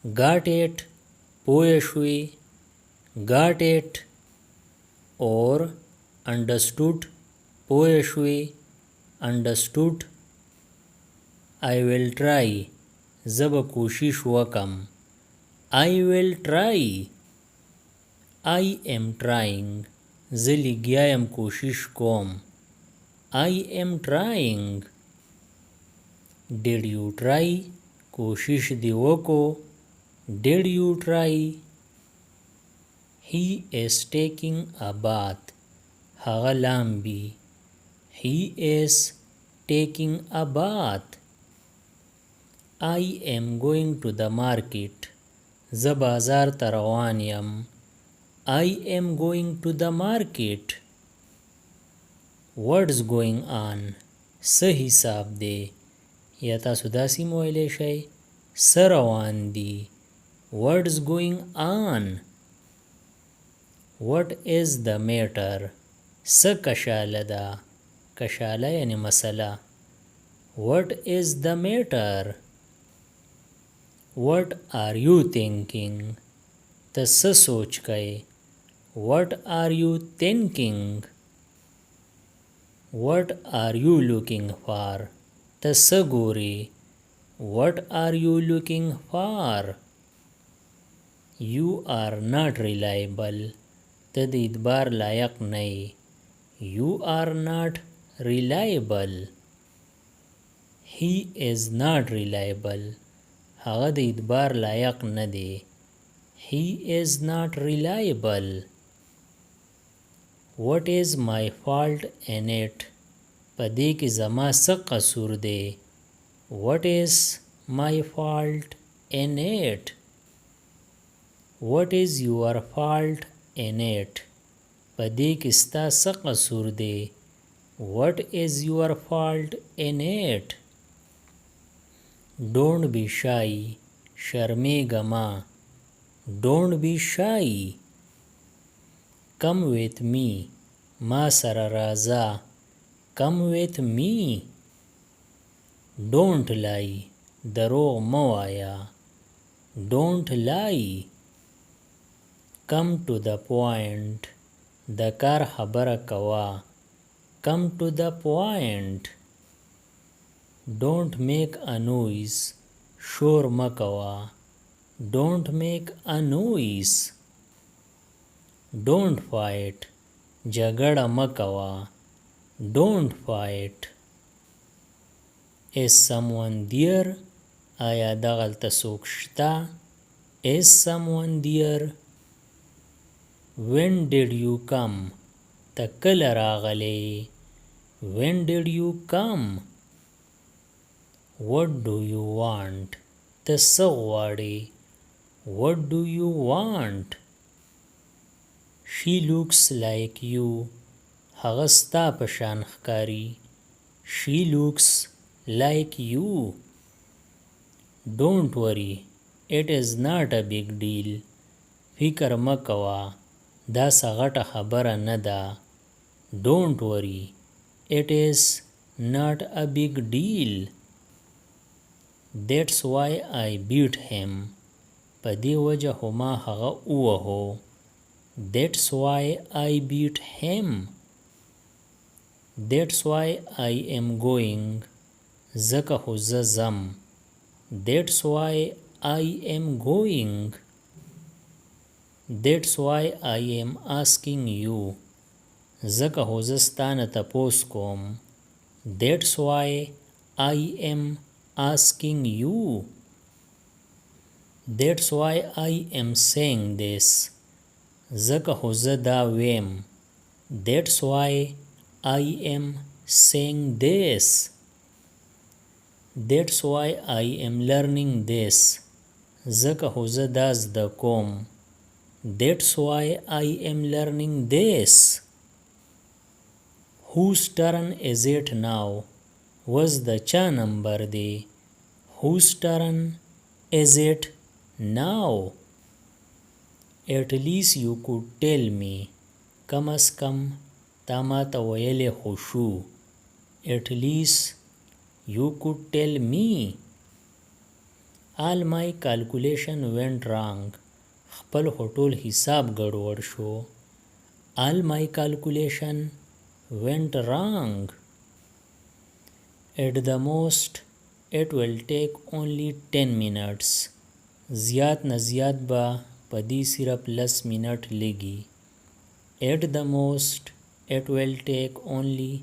got it پوه شوي got it or understood پوه شوي understood I will try زه به کوشش وکم I will try I am trying زه لګیا یم کوشش کوم I am trying Did you try کوشش دی وکو Did you try He is taking a bath هغه لامبي He is taking a bath I am going to the market زه بازار ته روان یم I am going to the market What's going on څه حساب دی یا تاسو داسې مویلی شئ څه روان دي What's going on What is the matter څه کشاله ده کشاله یعنی مسله What is the matter What are you thinking ته څه سوچ کوې What are you thinking What are you looking for ته څه ګورې What are you looking for You are not reliable ته د اعتبار لایق نه یې You are not reliable He is not reliable هغه د اعتبار لایق نه دی He is not reliable What is my fault in it په دې کې زما څه قصور دی What is my fault in it What is your fault in it په دې کې ستا څه قصور دی What is your fault in it Don't be shy شرمیږه مه Don't be shy Come with me ما سره راځه Come with me Don't lie دروغ مه وایه Don't lie Come to the point د کار خبره کوه Come to the point Don't make a noise شور مه کوه Don't make a noise Don't fight جګړه مه کوه Don't fight Is someone there آیا دغلته څوک شته Is someone there When did you come ته کله راغلې When did you come What do you want ته څه غواړې What do you want She looks like you هغه ستا په شان ښکاري She looks like you Don't worry It is not a big deal فکر مه کوه دا څه غټه خبره نه ده Don't worry It is not a big deal That's why I beat him په دې وجه خو ما هغه ووهو That's why I beat him That's why I am going ځکه خو زه ځم That's why I am going That's why I am asking you ځکه خو زه ستا نه تپوس کوم That's why I am asking you That's why I am saying this ځکه خو زه دا ویم That's why I am saying this That's why I am learning this ځکه خو زه دا زده کوم That's why I am learning this Whose turn is it now was د چا نمبر دی Whose turn is it now At least you could tell me کم از کم تا ما ته ویلی خو شو At least you could tell me All my calculation went wrong. خپل هټول حساب ګډوډ شو. All my calculation went wrong. At the most, it will take only 10 minutes. زیات نه زیات به په دې صرف 10 منټ لګي. At the most, it will take only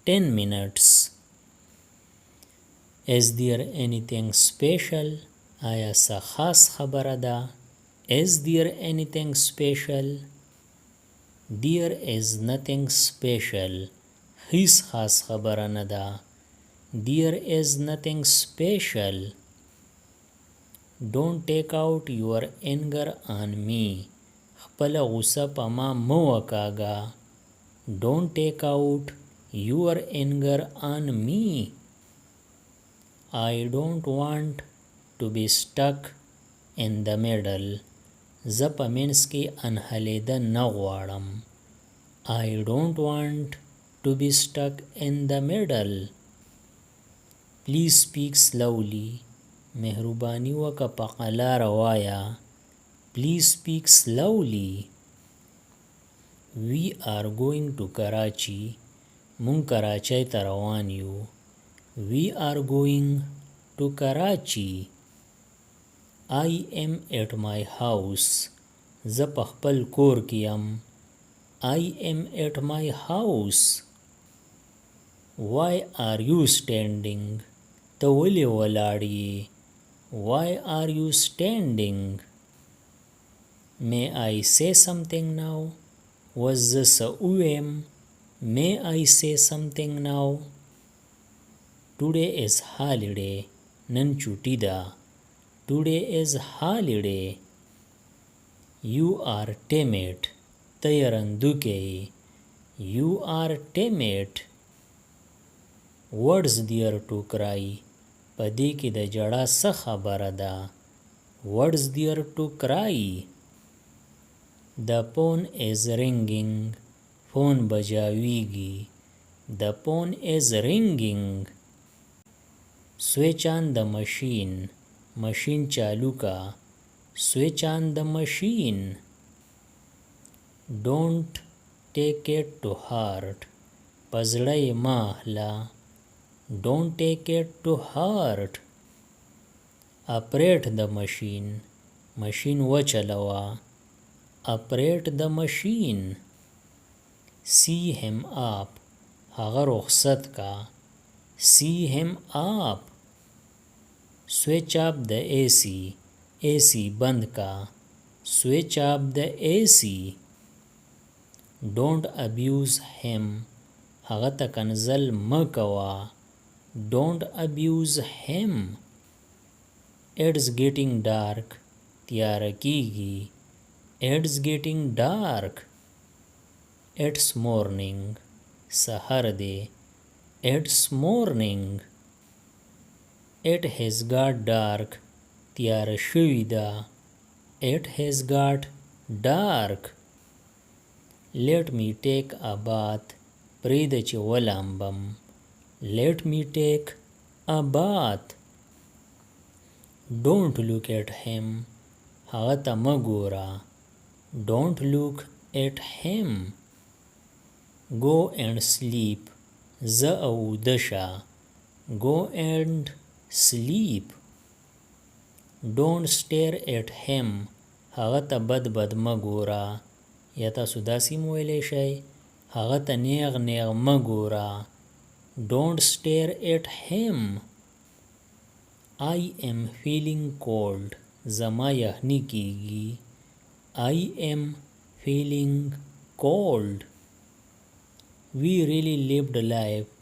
10 minutes. Is there anything special? آیا څه خاص خبره ده؟ Is there anything special? There is nothing special. هیڅ خاص خبره نه ده. There is nothing special. Don't take out your anger on me. خپل غصه په ما مه وکاږه. Don't take out your anger on me. I don't want to be stuck in the middle. زه په منځ کې انهلیده نه غواړم. I don't want to be stuck in the middle. Please speak slowly. مهرباني وکړه په قلاره وایه. Please speak slowly. We are going to Karachi. مونږ کراچۍ ته روان یو. We are going to Karachi. I am at my house. زه په خپل کور کې یم. I am at my house. Why are you standing? ته ولې ولاړ یې؟ Why are you standing? May I say something now? وز زه څه ووایم؟ May I say something now? Today is holiday. نن چوټي ده. Today is holiday. You are timid. ته یې رندوکی. You are timid. What's there to cry? په دې کې د جړا څه خبره ده؟ What's there to cry? The phone is ringing. فون بجاویږي. The phone is ringing. Switch on the machine. ماشین چالو کا. Switch on the machine. Don't take it to heart. په زړه یې مه اخله. Don't take it to heart. Operate the machine. ماشین وچلوه. Operate the machine. See him up. هغه رخصت کا. See him up. Switch up the AC. AC بند کا. Switch up the AC. Don't abuse him. هغه ته کنځل مه کوه. Don't abuse him. It's getting dark. تیاره کیږي. It's getting dark. It's morning. سحر دی. It's morning. It has got dark. تیاره شوی ده. It has got dark. Let me take a bath. پرېږده چې ولامبم. Let me take a bath. Don't look at him. هغه ته مه ګوره. Don't look at him. Go and sleep. زه او ویده شه. Go and sleep. Don't stare at him. هغه ته بد بد مه ګوره. یا تاسو داسې هم ویلی شئ هغه ته نیغ نیغ مه ګوره. Don't stare at him. I am feeling cold. زما یخني کیږي. I am feeling cold. We really lived life.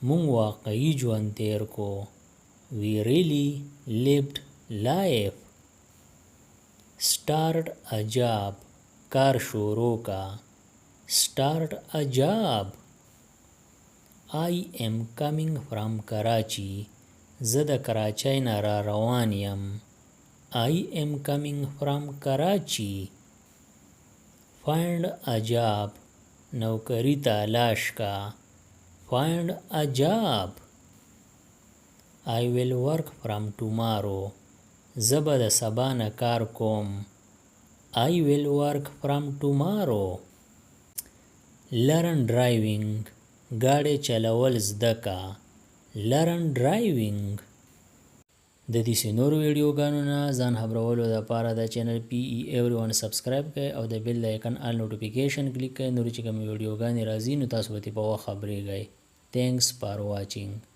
مونږ واقعي ژوند تیر کو. We really lived life. Start a job. کار شروع کا. Start a job. I am coming from Karachi. زه د کراچۍ نه را روان یم. I am coming from Karachi. Find a job. نوکری تلاش کا. Find a job. I will work from tomorrow. زه به د سبا نه کار کوم. I will work from tomorrow. learn driving गाड़ी چلول زده کا. learn driving. د دې نورو ویډیوګانو نه ځان خبرولو لپاره د چینل PE everyone سبسکرایب کړئ او د بیل آیکن آل نوټیفیکیشن کلیک کړئ. نور چې کوم ویډیوګانې راځي نو تاسو به په وخت خبرېږئ. Thanks for watching.